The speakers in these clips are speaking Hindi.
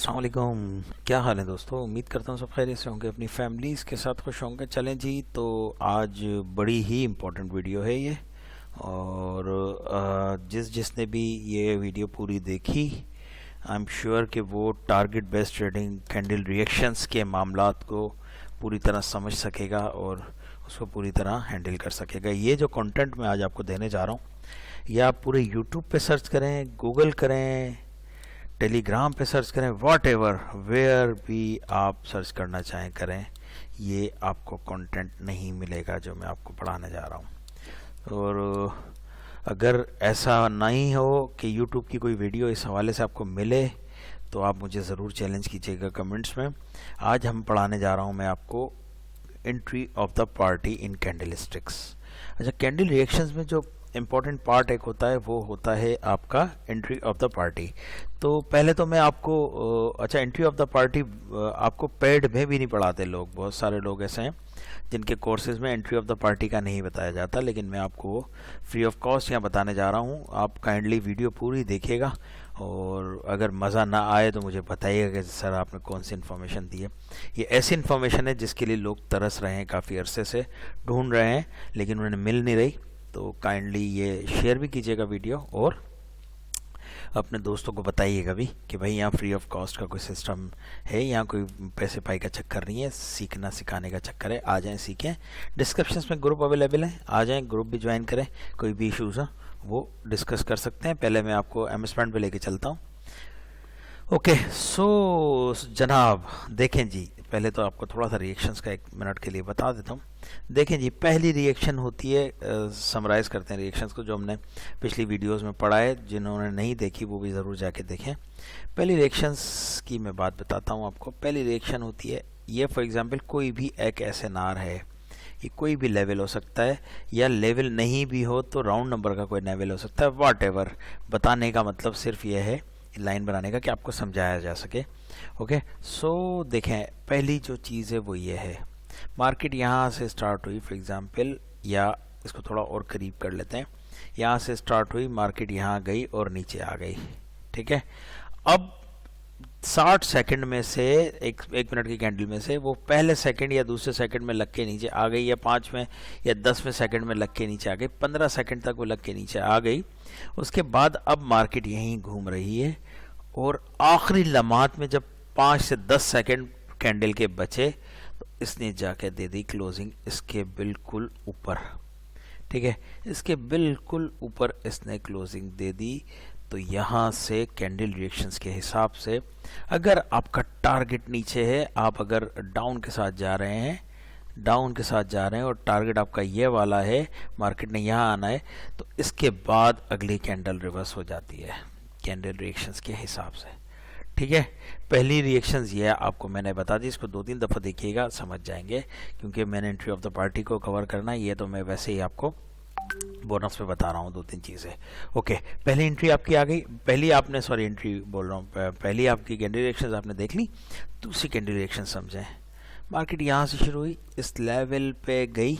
अस्सलाम वालेकुम। क्या हाल है दोस्तों? उम्मीद करता हूँ सब खैरियत से होंगे, अपनी फैमिलीज़ के साथ खुश होंगे। चलें जी, तो आज बड़ी ही इम्पोर्टेंट वीडियो है ये। और जिसने भी ये वीडियो पूरी देखी, आई एम श्योर कि वो target based trading candle reactions के मामलात को पूरी तरह समझ सकेगा और उसको पूरी तरह हैंडल कर सकेगा। ये जो कंटेंट मैं आज आपको देने जा रहा हूँ, ये आप पूरे यूट्यूब पे सर्च करें, गूगल करें, टेलीग्राम पे सर्च करें, वॉट एवर वेयर भी आप सर्च करना चाहें करें, ये आपको कंटेंट नहीं मिलेगा जो मैं आपको पढ़ाने जा रहा हूँ। और अगर ऐसा नहीं हो कि यूट्यूब की कोई वीडियो इस हवाले से आपको मिले तो आप मुझे ज़रूर चैलेंज कीजिएगा कमेंट्स में। आज हम पढ़ाने जा रहा हूँ मैं आपको entry of the party in candlesticks. अच्छा, कैंडल रिएक्शंस में जो इम्पॉर्टेंट पार्ट एक होता है वो होता है आपका एंट्री ऑफ द पार्टी। तो पहले तो मैं आपको अच्छा, एंट्री ऑफ द पार्टी आपको पेड में भी नहीं पढ़ाते लोग। बहुत सारे लोग ऐसे हैं जिनके कोर्सेज में एंट्री ऑफ द पार्टी का नहीं बताया जाता, लेकिन मैं आपको वो फ्री ऑफ कॉस्ट यहाँ बताने जा रहा हूँ। आप काइंडली वीडियो पूरी देखिएगा और अगर मज़ा ना आए तो मुझे बताइएगा कि सर आपने कौन सी इन्फॉर्मेशन दी है। ये ऐसी इन्फॉर्मेशन है जिसके लिए लोग तरस रहे हैं, काफ़ी अरसे से ढूंढ रहे हैं लेकिन उन्हें मिल नहीं रही। तो काइंडली ये शेयर भी कीजिएगा वीडियो और अपने दोस्तों को बताइएगा भी कि भाई यहाँ फ्री ऑफ कॉस्ट का कोई सिस्टम है, यहाँ कोई पैसे पाई का चक्कर नहीं है, सीखना सिखाने का चक्कर है। आ जाएं, सीखें। डिस्क्रिप्शंस में ग्रुप अवेलेबल है, आ जाएं, ग्रुप भी ज्वाइन करें। कोई भी इशूज़ हो वो डिस्कस कर सकते हैं। पहले मैं आपको एमएसपैंड पे लेके चलता हूँ। ओके, सो जनाब देखें जी, पहले तो आपको थोड़ा सा रिएक्शंस का 1 मिनट के लिए बता देता हूँ। देखें जी, पहली रिएक्शन होती है, समराइज़ करते हैं रिएक्शंस को जो हमने पिछली वीडियोस में पढ़ा है। जिन्होंने नहीं देखी वो भी ज़रूर जाके देखें। पहली रिएक्शंस की मैं बात बताता हूँ आपको। पहली रिएक्शन होती है, ये फॉर एग्जांपल कोई भी एक SNR है, ये कोई भी लेवल हो सकता है, या लेवल नहीं भी हो तो राउंड नंबर का कोई लेवल हो सकता है। वॉट एवर, बताने का मतलब सिर्फ ये है, लाइन बनाने का, कि आपको समझाया जा सके। ओके, सो देखें, पहली जो चीज़ है वो ये है, मार्केट यहाँ से स्टार्ट हुई फॉर एग्जांपल, या इसको थोड़ा और करीब कर लेते हैं। यहाँ से स्टार्ट हुई, मार्केट यहाँ गई और नीचे आ गई। ठीक है, अब 60 सेकंड में से एक मिनट की कैंडल में से वो पहले सेकंड या दूसरे सेकंड में लग के नीचे आ गई, या 5वें या 10वें सेकंड में लग के नीचे आ गई, 15 सेकंड तक वो लग के नीचे आ गई। उसके बाद अब मार्केट यहीं घूम रही है और आखिरी लम्हात में जब 5 से 10 सेकंड कैंडल के बचे तो इसने जाके दे दी क्लोजिंग इसके बिल्कुल ऊपर। ठीक है, इसके बिल्कुल ऊपर इसने क्लोजिंग दे दी। तो यहाँ से कैंडल रिएक्शंस के हिसाब से अगर आपका टारगेट नीचे है, आप अगर डाउन के साथ जा रहे हैं, और टारगेट आपका ये वाला है, मार्केट ने यहाँ आना है, तो इसके बाद अगली कैंडल रिवर्स हो जाती है कैंडल रिएक्शंस के हिसाब से। ठीक है, पहली रिएक्शंस ये आपको मैंने बता दी, इसको 2-3 दफ़ा देखिएगा, समझ जाएंगे, क्योंकि मैंने एंट्री ऑफ द पार्टी को कवर करना है। ये तो मैं वैसे ही आपको बोनस पे बता रहा हूँ 2-3 चीज़ें। ओके, पहली एंट्री आपकी आ गई, एंट्री बोल रहा हूँ, पहली आपकी कैंडल रिएक्शंस आपने देख ली। दूसरी कैंडल रिएक्शन समझें, मार्केट यहाँ से शुरू हुई, इस लेवल पे गई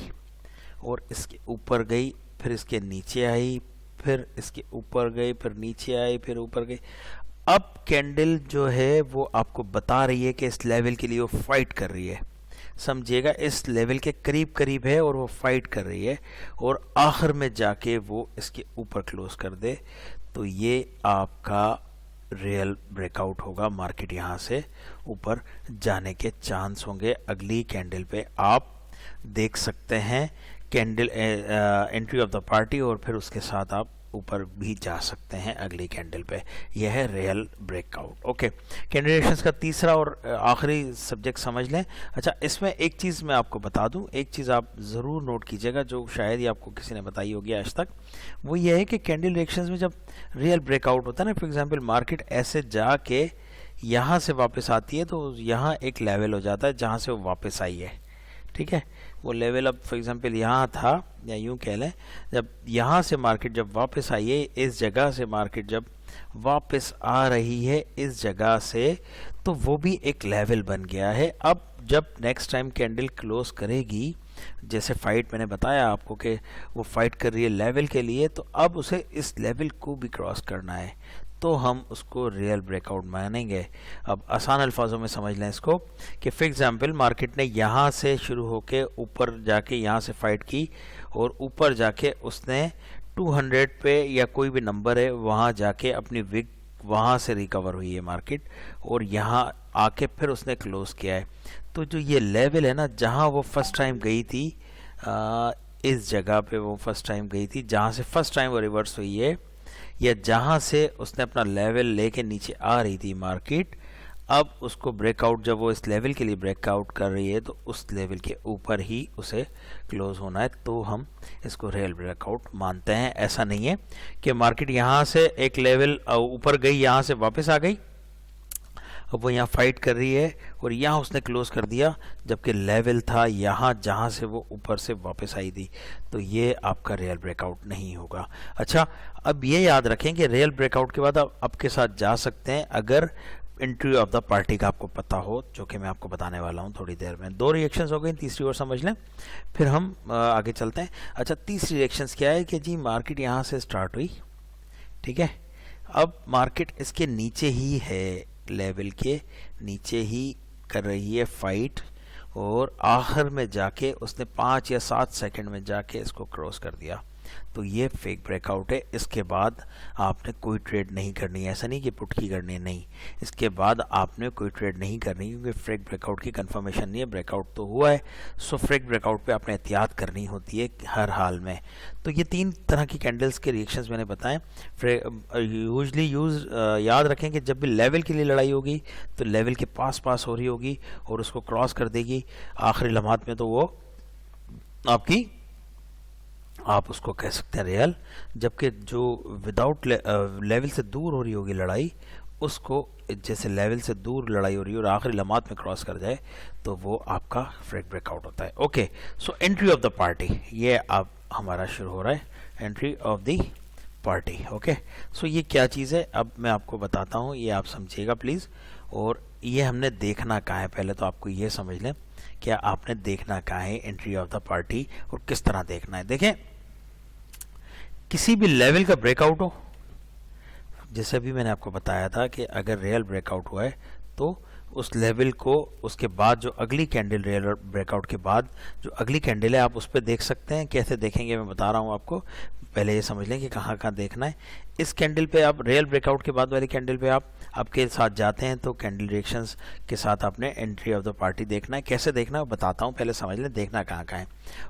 और इसके ऊपर गई, फिर इसके नीचे आई, फिर इसके ऊपर गई, फिर नीचे आई, फिर ऊपर गई। अब कैंडल जो है वो आपको बता रही है कि इस लेवल के लिए वो फाइट कर रही है। समझिएगा, इस लेवल के करीब करीब है और वो फाइट कर रही है, और आखिर में जाके वो इसके ऊपर क्लोज कर दे तो ये आपका रियल ब्रेकआउट होगा। मार्केट यहाँ से ऊपर जाने के चांस होंगे। अगली कैंडल पे आप देख सकते हैं candle entry of the party, और फिर उसके साथ आप ऊपर भी जा सकते हैं अगली कैंडल पे। यह है real breakout. Okay, candle reactions का तीसरा और आखिरी सब्जेक्ट समझ लें। अच्छा, इसमें एक चीज़ मैं आपको बता दूं, एक चीज़ आप ज़रूर नोट कीजिएगा जो शायद ही आपको किसी ने बताई होगी आज तक। वो ये है कि कैंडल रिएक्शंस में जब रियल ब्रेकआउट होता है ना, फॉर एग्जाम्पल मार्केट ऐसे जाके यहाँ से वापस आती है, तो यहाँ एक लेवल हो जाता है जहाँ से वो वापस आई है। ठीक है, वो लेवल अब फॉर एग्जांपल यहाँ था, या यूँ कह लें, जब यहाँ से मार्केट जब वापस आई है, इस जगह से मार्केट जब वापस आ रही है इस जगह से, तो वो भी एक लेवल बन गया है। अब जब नेक्स्ट टाइम कैंडल क्लोज करेगी, जैसे फाइट मैंने बताया आपको कि वो फाइट कर रही है लेवल के लिए, तो अब उसे इस लेवल को भी क्रॉस करना है। तो हम उसको रियल ब्रेकआउट मानेंगे। अब आसान अल्फाजों में समझ लें इसको कि फॉर एग्जांपल मार्केट ने यहाँ से शुरू होके ऊपर जाके यहाँ से फाइट की और ऊपर जाके उसने 200 पे या कोई भी नंबर है वहाँ जाके अपनी विक वहाँ से रिकवर हुई है मार्केट और यहाँ आके फिर उसने क्लोज किया है। तो जो ये लेवल है ना, जहाँ वो फर्स्ट टाइम गई थी, इस जगह पे वो फर्स्ट टाइम गई थी जहाँ से फर्स्ट टाइम वो रिवर्स हुई है, या जहाँ से उसने अपना लेवल लेके नीचे आ रही थी मार्केट, अब उसको ब्रेकआउट, जब वो इस लेवल के लिए ब्रेकआउट कर रही है तो उस लेवल के ऊपर ही उसे क्लोज होना है, तो हम इसको रियल ब्रेकआउट मानते हैं। ऐसा नहीं है कि मार्केट यहाँ से एक लेवल ऊपर गई, यहाँ से वापस आ गई, अब वो यहाँ फाइट कर रही है और यहाँ उसने क्लोज कर दिया, जबकि लेवल था यहाँ जहाँ से वो ऊपर से वापस आई थी, तो ये आपका रियल ब्रेकआउट नहीं होगा। अच्छा, अब ये याद रखें कि रियल ब्रेकआउट के बाद आप अप के साथ जा सकते हैं अगर एंट्री ऑफ द पार्टी का आपको पता हो, जो कि मैं आपको बताने वाला हूँ थोड़ी देर में। दो रिएक्शंस हो गई, तीसरी और समझ लें, फिर हम आगे चलते हैं। अच्छा, तीसरी रिएक्शंस क्या है कि जी मार्केट यहाँ से स्टार्ट हुई, ठीक है, अब मार्केट इसके नीचे ही है, लेवल के नीचे ही कर रही है फाइट, और आखिर में जाके उसने 5 या 7 सेकंड में जाके इसको क्रॉस कर दिया, तो ये फेक ब्रेकआउट है। इसके बाद आपने कोई ट्रेड नहीं करनी है, ऐसा नहीं कि पुट की करनी है, नहीं, इसके बाद आपने कोई ट्रेड नहीं करनी, क्योंकि फेक ब्रेकआउट की कंफर्मेशन नहीं है, ब्रेकआउट तो हुआ है। सो फेक ब्रेकआउट पे आपने एहतियात करनी होती है हर हाल में। तो ये 3 तरह की कैंडल्स के रिएक्शंस मैंने बताएं। यूजली याद रखें कि जब भी लेवल के लिए लड़ाई होगी तो लेवल के पास पास हो रही होगी और उसको क्रॉस कर देगी आखिरी लम्हात में, तो वो आपकी, आप उसको कह सकते हैं रियल। जबकि जो विदाउट लेवल से दूर हो रही होगी लड़ाई, उसको जैसे लेवल से दूर लड़ाई हो रही है और आखिरी लम्हात में क्रॉस कर जाए, तो वो आपका फेक ब्रेकआउट होता है। Okay, so entry of the party, ये अब हमारा शुरू हो रहा है, entry of the party. Okay, so ये क्या चीज़ है अब मैं आपको बताता हूँ, ये आप समझिएगा प्लीज़। और ये हमने देखना कहाँ है, पहले तो आपको ये समझ लें क्या आपने देखना कहाँ है एंट्री ऑफ द पार्टी और किस तरह देखना है। देखें, किसी भी लेवल का ब्रेकआउट हो, जैसे भी मैंने आपको बताया था कि अगर रियल ब्रेकआउट हुआ है तो उस लेवल को, उसके बाद जो अगली कैंडल, रियल ब्रेकआउट के बाद जो अगली कैंडल है, आप उस पर देख सकते हैं। कैसे देखेंगे मैं बता रहा हूँ आपको, पहले ये समझ लें कि कहाँ कहाँ देखना है। इस कैंडल पे आप, रियल ब्रेकआउट के बाद वाली कैंडल पे आप आपके साथ जाते हैं तो कैंडल रिएक्शंस के साथ आपने एंट्री ऑफ द पार्टी देखना है। कैसे देखना है बताता हूँ, पहले समझ लें देखना कहाँ कहाँ है।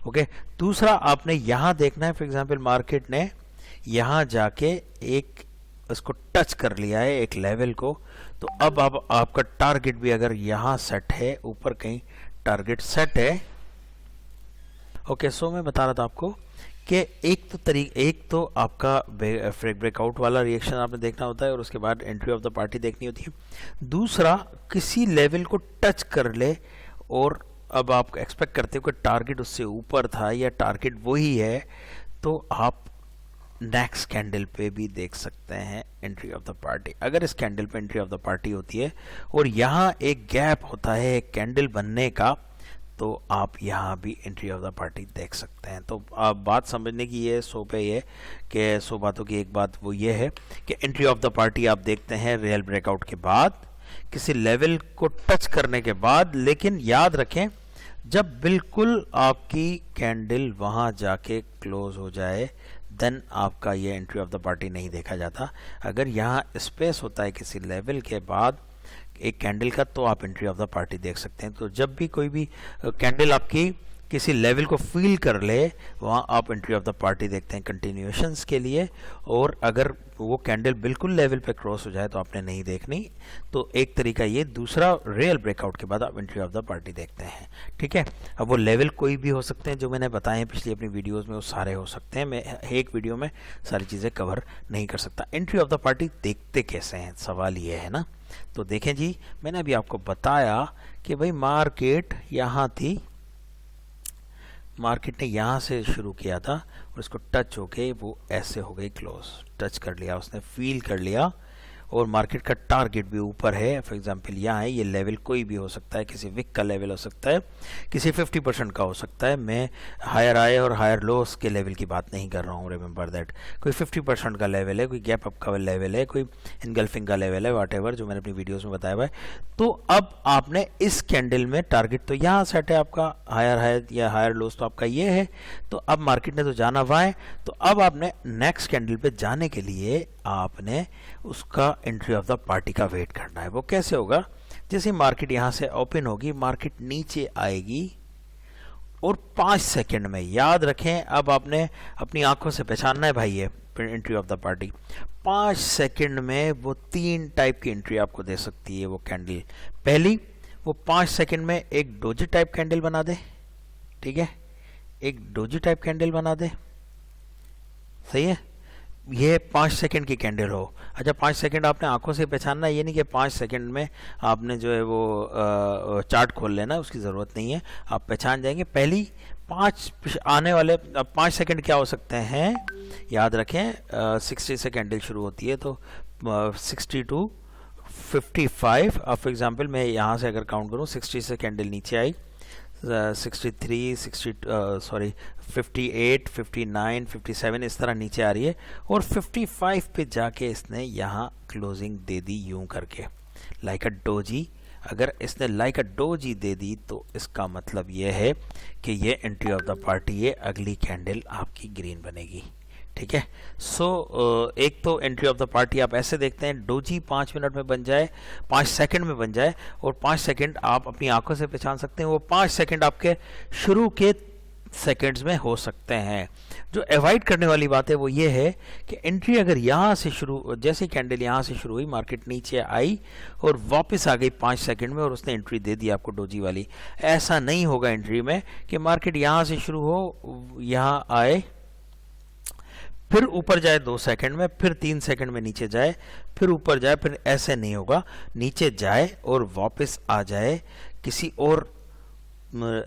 ओके, दूसरा आपने यहाँ देखना है, फॉर एग्जांपल मार्केट ने यहाँ जाके एक इसको टच कर लिया है एक लेवल को, तो अब आपका टारगेट भी अगर यहाँ सेट है, ऊपर कहीं टारगेट सेट है। ओके, सो मैं बता रहा था आपको कि एक तो आपका फेक ब्रेकआउट वाला रिएक्शन आपने देखना होता है और उसके बाद एंट्री ऑफ द पार्टी देखनी होती है। दूसरा, किसी लेवल को टच कर ले और अब आप एक्सपेक्ट करते हो कि टारगेट उससे ऊपर था या टारगेट वही है, तो आप नेक्स्ट कैंडल पे भी देख सकते हैं एंट्री ऑफ द पार्टी। अगर इस कैंडल पे एंट्री ऑफ द पार्टी होती है और यहाँ एक गैप होता है एक कैंडल बनने का, तो आप यहाँ भी एंट्री ऑफ द पार्टी देख सकते हैं। तो आप बात समझने की ये सो पे ये कि 100 बातों की एक बात वो ये है कि एंट्री ऑफ द पार्टी आप देखते हैं रियल ब्रेकआउट के बाद, किसी लेवल को टच करने के बाद। लेकिन याद रखें, जब बिल्कुल आपकी कैंडल वहाँ जाके क्लोज हो जाए, देन आपका ये एंट्री ऑफ द पार्टी नहीं देखा जाता। अगर यहाँ स्पेस होता है किसी लेवल के बाद एक कैंडल का, तो आप एंट्री ऑफ द पार्टी देख सकते हैं। तो जब भी कोई भी कैंडल आपकी किसी लेवल को फील कर ले, वहाँ आप एंट्री ऑफ द पार्टी देखते हैं कंटिन्यूएशंस के लिए। और अगर वो कैंडल बिल्कुल लेवल पे क्रॉस हो जाए तो आपने नहीं देखनी। तो एक तरीका ये, दूसरा रियल ब्रेकआउट के बाद आप एंट्री ऑफ द पार्टी देखते हैं, ठीक है। अब वो लेवल कोई भी हो सकते हैं, जो मैंने बताए हैं पिछली अपनी वीडियोज़ में, वो सारे हो सकते हैं। मैं एक वीडियो में सारी चीज़ें कवर नहीं कर सकता। एंट्री ऑफ द पार्टी देखते कैसे हैं, सवाल ये है ना। तो देखें जी, मैंने अभी आपको बताया कि भाई मार्केट यहाँ थी, मार्केट ने यहाँ से शुरू किया था और इसको टच होके वो ऐसे हो गई क्लोज, टच कर लिया उसने, फील कर लिया और मार्केट का टारगेट भी ऊपर है, फॉर एग्जांपल यहाँ है, ये लेवल कोई भी हो सकता है, किसी विक का लेवल हो सकता है, किसी 50% का हो सकता है। मैं हायर हाई और हायर लोस के लेवल की बात नहीं कर रहा हूँ, रिमेंबर दैट। कोई 50% का लेवल है, कोई गैप अप का लेवल है, कोई इनगल्फिंग का लेवल है, व्हाटएवर, जो मैंने अपनी वीडियोस में बताया हुआ है। तो अब आपने इस कैंडल में टारगेट तो यहाँ सेट है आपका, हायर हाई या हायर लोस तो आपका ये है। तो अब मार्केट ने तो जाना हुआ है, तो अब आपने नेक्स्ट कैंडल पे जाने के लिए आपने उसका एंट्री ऑफ द पार्टी का वेट करना है। वो कैसे होगा? जैसे मार्केट यहां से ओपन होगी, मार्केट नीचे आएगी और 5 सेकंड में, याद रखें, अब आपने अपनी आंखों से पहचानना है भाई ये entry of the party. 5 second में वो 3 टाइप की एंट्री आपको दे सकती है वो कैंडल। पहली, वो 5 सेकंड में एक डोजी टाइप कैंडल बना दे, ठीक है, एक डोजी टाइप कैंडल बना दे, सही है, ये 5 सेकंड की कैंडल हो। अच्छा, 5 सेकंड आपने आंखों से पहचानना, ये नहीं कि 5 सेकंड में आपने जो है वो चार्ट खोल लेना, उसकी ज़रूरत नहीं है, आप पहचान जाएंगे। पहली 5 आने वाले 5 सेकंड क्या हो सकते हैं, याद रखें, 60 से कैंडल शुरू होती है, तो 60 टू 55। अब फॉर एग्जांपल मैं यहाँ से अगर काउंट करूँ, 60 से कैंडल नीचे आई, 63, 58, 59, 57 इस तरह नीचे आ रही है, और 55 पे जाके इसने यहाँ क्लोजिंग दे दी यूं करके, लाइक अ डोजी। अगर इसने लाइक अ डोजी दे दी तो इसका मतलब ये है कि ये एंट्री ऑफ द पार्टी है, अगली कैंडल आपकी ग्रीन बनेगी, ठीक है। एक तो एंट्री ऑफ द पार्टी आप ऐसे देखते हैं, डोजी 5 मिनट में बन जाए, 5 सेकंड में बन जाए, और 5 सेकंड आप अपनी आंखों से पहचान सकते हैं, वो 5 सेकंड आपके शुरू के सेकंड्स में हो सकते हैं। जो अवॉइड करने वाली बात है वो ये है कि एंट्री अगर यहाँ से शुरू, जैसे कैंडल यहाँ से शुरू हुई, मार्केट नीचे आई और वापस आ गई 5 सेकंड में और उसने एंट्री दे दी आपको डोजी वाली, ऐसा नहीं होगा एंट्री में कि मार्केट यहाँ से शुरू हो, यहाँ आए, फिर ऊपर जाए 2 सेकंड में, फिर 3 सेकंड में नीचे जाए, फिर ऊपर जाए, फिर ऐसे नहीं होगा, नीचे जाए और वापस आ जाए किसी और।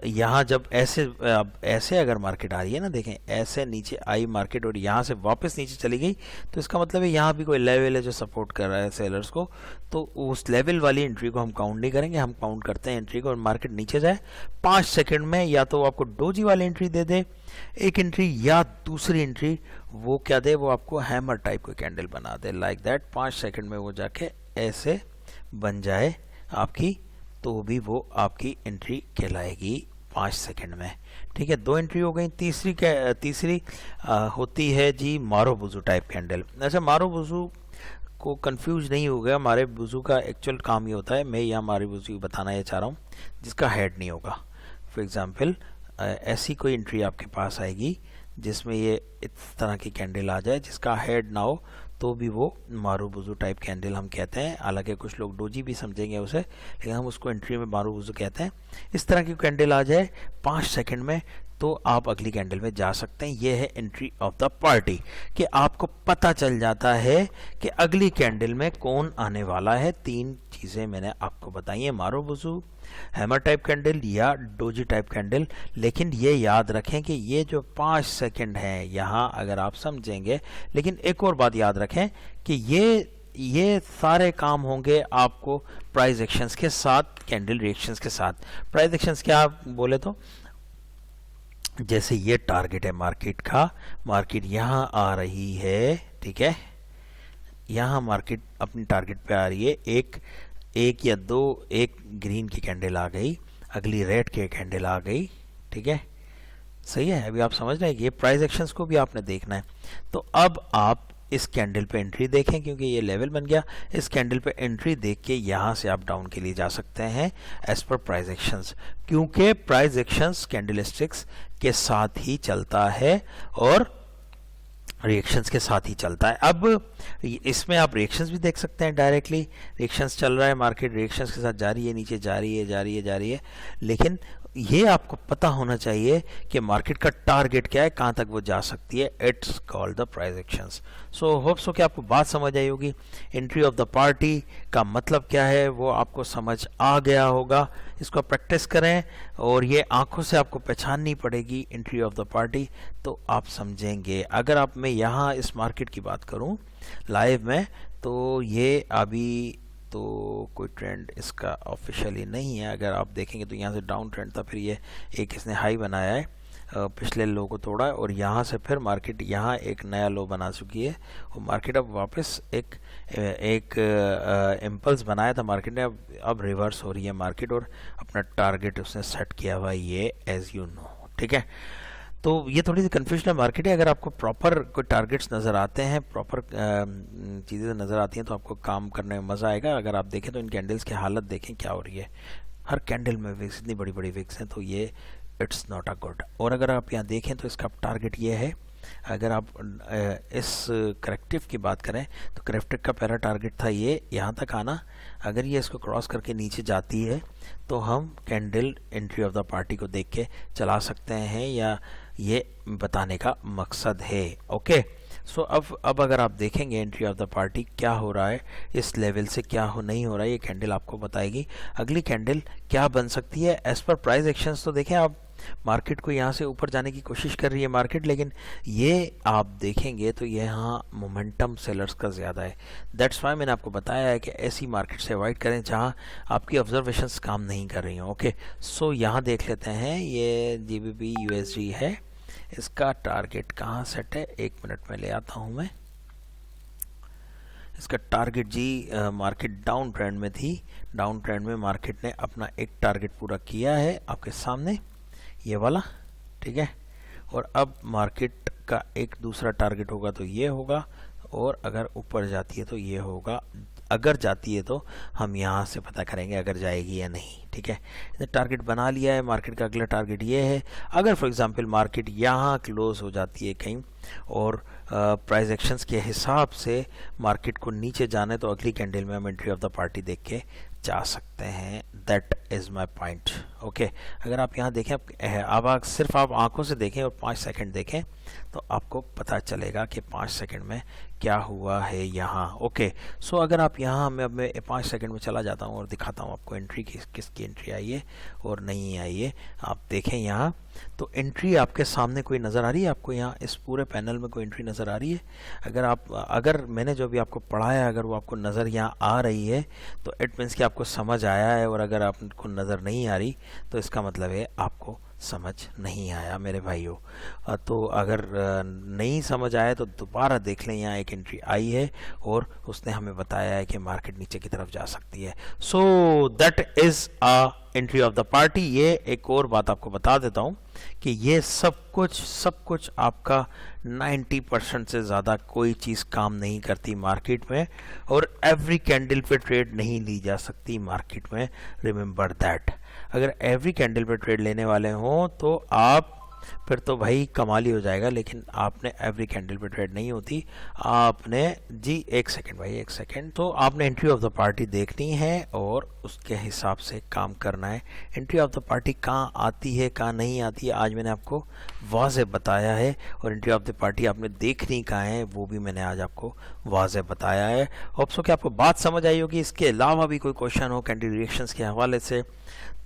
यहाँ जब ऐसे अगर मार्केट आ रही है ना, देखें ऐसे नीचे आई मार्केट और यहाँ से वापस नीचे चली गई, तो इसका मतलब है यहाँ भी कोई लेवल है जो सपोर्ट कर रहा है सेलर्स को, तो उस लेवल वाली एंट्री को हम काउंट नहीं करेंगे, हम काउंट करते हैं एंट्री को। और मार्केट नीचे जाए 5 सेकंड में, या तो आपको डोजी वाली एंट्री दे दे एक एंट्री, या दूसरी एंट्री वो क्या दे, वो आपको हैमर टाइप कोई कैंडल बना दे, लाइक दैट। 5 सेकंड में वो जाके ऐसे बन जाए आपकी, तो भी वो आपकी एंट्री कहलाएगी 5 सेकंड में, ठीक है। 2 एंट्री हो गई। तीसरी होती है जी मारोबुजू टाइप कैंडल। अच्छा, मारोबुजू को कंफ्यूज नहीं हो गया, मारोबुजू का एक्चुअल काम ही होता है, मैं यहाँ मारोबुजू बताना ये चाह रहा हूँ, जिसका हेड नहीं होगा। फॉर एग्जांपल ऐसी कोई एंट्री आपके पास आएगी जिसमें ये इस तरह की कैंडल आ जाए जिसका हेड ना हो, तो भी वो मारूबुजू टाइप कैंडल हम कहते हैं। हालांकि कुछ लोग डोजी भी समझेंगे उसे, लेकिन हम उसको एंट्री में मारूबुजू कहते हैं। इस तरह की कैंडल आ जाए 5 सेकंड में, तो आप अगली कैंडल में जा सकते हैं। ये है एंट्री ऑफ द पार्टी, कि आपको पता चल जाता है कि अगली कैंडल में कौन आने वाला है। 3 चीज़ें मैंने आपको बताई हैं, मारूबुजू, हैमर टाइप कैंडल या डोजी टाइप कैंडल। लेकिन ये याद रखें कि ये जो 5 सेकंड हैं यहाँ अगर आप समझेंगे, लेकिन एक और बात याद रखें कि ये सारे काम होंगे आपको प्राइस एक्शंस के साथ, कैंडल रिएक्शंस के साथ। प्राइस एक्शंस क्या आप बोले तो, जैसे ये टारगेट है मार्केट का, मार्केट यहाँ आ रही है, ठीक है, यहाँ मार्केट अपनी टारगेट पे आ रही है, एक या दो, एक ग्रीन की कैंडल आ गई, अगली रेड की कैंडल आ गई, ठीक है, सही है। अभी आप समझ रहे हैं कि ये प्राइस एक्शंस को भी आपने देखना है। तो अब आप इस कैंडल पे एंट्री देखें, क्योंकि ये लेवल बन गया, इस कैंडल पे एंट्री देख के यहाँ से आप डाउन के लिए जा सकते हैं एज पर प्राइस एक्शंस, क्योंकि प्राइस एक्शंस कैंडलस्टिक्स के साथ ही चलता है और रिएक्शंस के साथ ही चलता है। अब इसमें आप रिएक्शंस भी देख सकते हैं डायरेक्टली, रिएक्शंस चल रहा है, मार्केट रिएक्शंस के साथ जा रही है, नीचे जा रही है, लेकिन ये आपको पता होना चाहिए कि मार्केट का टारगेट क्या है, कहां तक वो जा सकती है। It's called the price actions. So hope so कि आपको बात समझ आई होगी। एंट्री ऑफ द पार्टी का मतलब क्या है वो आपको समझ आ गया होगा। इसको प्रैक्टिस करें और ये आंखों से आपको पहचाननी पड़ेगी एंट्री ऑफ द पार्टी, तो आप समझेंगे। अगर आप मैं यहाँ इस मार्केट की बात करूँ लाइव में, तो ये अभी तो कोई ट्रेंड इसका ऑफिशियली नहीं है। अगर आप देखेंगे तो यहाँ से डाउन ट्रेंड था, फिर ये एक इसने हाई बनाया है, पिछले लो को तोड़ा है, और यहाँ से फिर मार्केट यहाँ एक नया लो बना चुकी है, और मार्केट अब वापस एक इम्पल्स बनाया था मार्केट ने, अब रिवर्स हो रही है मार्केट, और अपना टारगेट उसने सेट किया हुआ ये, एज यू नो। ठीक है, तो ये थोड़ी सी कन्फ्यूजन मार्केट है। अगर आपको प्रॉपर कोई टारगेट्स नज़र आते हैं, प्रॉपर चीज़ें नज़र आती हैं, तो आपको काम करने में मज़ा आएगा। अगर आप देखें तो इन कैंडल्स की हालत देखें क्या हो रही है, हर कैंडल में विक्स, इतनी बड़ी बड़ी विक्स हैं, तो ये इट्स नॉट अ गुड। और अगर आप यहाँ देखें तो इसका टारगेट ये है, अगर आप इस करेक्टिव की बात करें तो करेक्टिव का पहला टारगेट था ये यहाँ तक आना। अगर ये इसको क्रॉस करके नीचे जाती है तो हम candle entry of the party को देख के चला सकते हैं, या ये बताने का मकसद है। ओके, सो अब अगर आप देखेंगे एंट्री ऑफ द पार्टी क्या हो रहा है, इस लेवल से क्या हो नहीं हो रहा है, ये कैंडल आपको बताएगी अगली कैंडल क्या बन सकती है। एज पर प्राइस एक्शंस तो देखें आप, मार्केट को यहाँ से ऊपर जाने की कोशिश कर रही है मार्केट, लेकिन ये आप देखेंगे तो यहाँ मोमेंटम सेलर्स का ज़्यादा है। दैट्स वाई मैंने आपको बताया है कि ऐसी मार्केट से अवॉइड करें जहाँ आपकी ऑब्जर्वेशंस काम नहीं कर रही हों। ओके, सो यहाँ देख लेते हैं, ये GBP USD है, इसका टारगेट कहाँ सेट है, 1 मिनट में ले आता हूँ मैं। इसका टारगेट जी, मार्केट डाउन ट्रेंड में थी, डाउन ट्रेंड में मार्केट ने अपना एक टारगेट पूरा किया है आपके सामने, ये वाला। ठीक है, और अब मार्केट का एक दूसरा टारगेट होगा तो ये होगा, और अगर ऊपर जाती है तो ये होगा। अगर जाती है तो हम यहाँ से पता करेंगे अगर जाएगी या नहीं। ठीक है, इसने टारगेट बना लिया है, मार्केट का अगला टारगेट ये है। अगर फॉर एग्जांपल मार्केट यहाँ क्लोज हो जाती है कहीं, और प्राइस एक्शंस के हिसाब से मार्केट को नीचे जाने, तो अगली कैंडल में हम एंट्री ऑफ द पार्टी देख के जा सकते हैं। That is my point. Okay, अगर आप यहाँ देखें, अब सिर्फ आप आंखों से देखें और 5 सेकंड देखें तो आपको पता चलेगा कि 5 सेकंड में क्या हुआ है यहाँ। ओके, सो अगर आप यहाँ, मैं 5 सेकंड में चला जाता हूँ और दिखाता हूँ आपको एंट्री किसकी एंट्री आई है और नहीं आई है। आप देखें यहाँ तो एंट्री आपके सामने कोई नज़र आ रही है आपको, यहाँ इस पूरे पैनल में कोई एंट्री नज़र आ रही है। अगर मैंने जो भी आपको पढ़ाया, अगर वो आपको नज़र यहाँ आ रही है तो इट मीन्स कि आपको समझ आया है, और अगर आपको नज़र नहीं आ रही तो इसका मतलब है आपको समझ नहीं आया मेरे भाइयों। तो अगर नहीं समझ आया तो दोबारा देख लें, यहाँ एक एंट्री आई है और उसने हमें बताया है कि मार्केट नीचे की तरफ जा सकती है। So that is a entry of the party. ये एक और बात आपको बता देता हूँ कि ये सब कुछ आपका 90% से ज़्यादा कोई चीज़ काम नहीं करती मार्केट में, और एवरी कैंडल पे ट्रेड नहीं ली जा सकती मार्केट में। Remember that. अगर एवरी कैंडल पे ट्रेड लेने वाले हों तो आप फिर तो भाई कमाल ही हो जाएगा, लेकिन आपने एवरी कैंडल पे ट्रेड नहीं होती। आपने जी, 1 सेकंड भाई, 1 सेकंड। तो आपने एंट्री ऑफ द पार्टी देखनी है और उसके हिसाब से काम करना है। एंट्री ऑफ द पार्टी कहाँ आती है, कहाँ नहीं आती है, आज मैंने आपको वाज़े बताया है, और एंट्री ऑफ द पार्टी आपने देखनी कहाँ है वो भी मैंने आज आपको वाज़े बताया है। होप सो कि आपको बात समझ आई होगी। इसके अलावा भी कोई क्वेश्चन हो कैंडल रिएक्शंस के हवाले से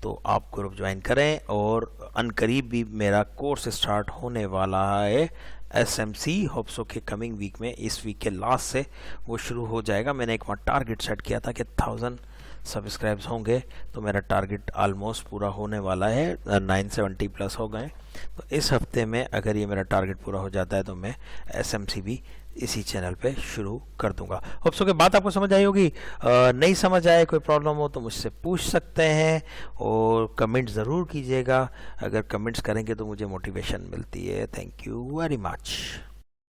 तो आप ग्रुप ज्वाइन करें, और अनकरीब भी मेरा कोर्स स्टार्ट होने वाला है SMC। होप सो के कमिंग वीक में, इस वीक के लास्ट से वो शुरू हो जाएगा। मैंने एक वहाँ टारगेट सेट किया था कि 1000 सब्सक्राइब्स होंगे, तो मेरा टारगेट ऑलमोस्ट पूरा होने वाला है, 970 प्लस हो गए। तो इस हफ्ते में अगर ये मेरा टारगेट पूरा हो जाता है तो मैं SMC भी इसी चैनल पे शुरू कर दूंगा। होप सो कि बात आपको समझ आई होगी। नहीं समझ आए, कोई प्रॉब्लम हो तो मुझसे पूछ सकते हैं, और कमेंट ज़रूर कीजिएगा। अगर कमेंट्स करेंगे तो मुझे मोटिवेशन मिलती है। Thank you very much.